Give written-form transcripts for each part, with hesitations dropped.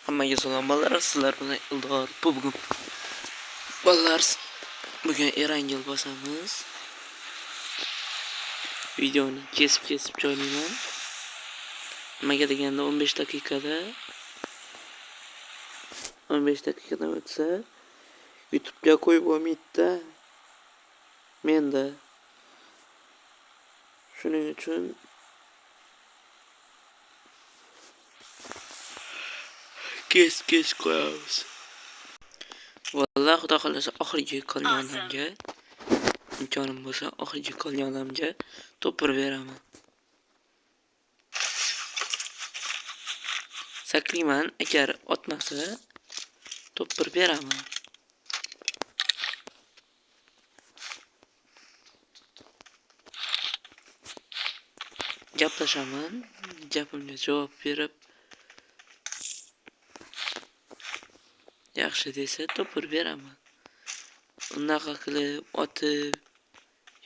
Hammaga salom bolalar, sizlar bilan Ildor bugun. Bolalar, bugun Erangel bosamiz. Videoni kesib joylayman. Nimaga deganda 15 daqiqada 15 daqiqadan o'tsa YouTube'ga qo'yib bo'lmaydi-da. Menda. Shuning uchun kes qo'yamiz. Vallahi xudo xolasa oxirgi qolganlarga imkonim bo'lsa oxirgi qolganlarga to'pir beraman. Saklayman, agar otmasa to'pir beraman. Gaplashaman, gapimga javob berib yaxshi desa to'pir beraman. Unaqa qilib otib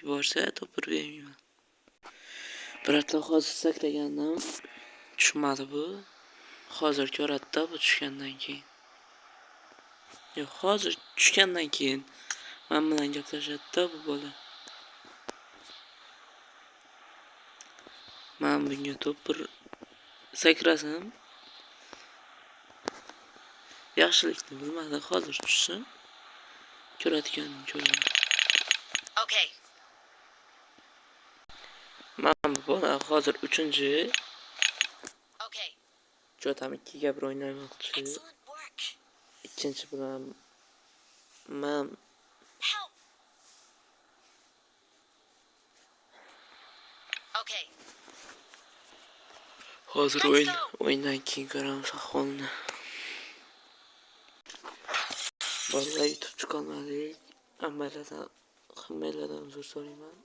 yuborsa to'pir bermayman. Biroq hozir saklagandim, tushmadi bu. Hozir ko'radida bu tushgandan keyin. Yo'q, hozir tushgandan keyin men bilan gaplashadi-da bu bola. Men bunga to'pir sakrasam yaxshilikni bilmadi, hozir tushsin. Ko'radiganini ko'radi. Okay. Men bu bola hozir 3-chi. Okay. Jotam 2 ga bir o'ynaymoqchi. Excellent work. Ikkinchi bilan men Help. Okay. hozir o'yindan keyin ko'ramiz ahvolni. Vallahi YouTube chiqolmadik. Hammalardan uzr so'rayman.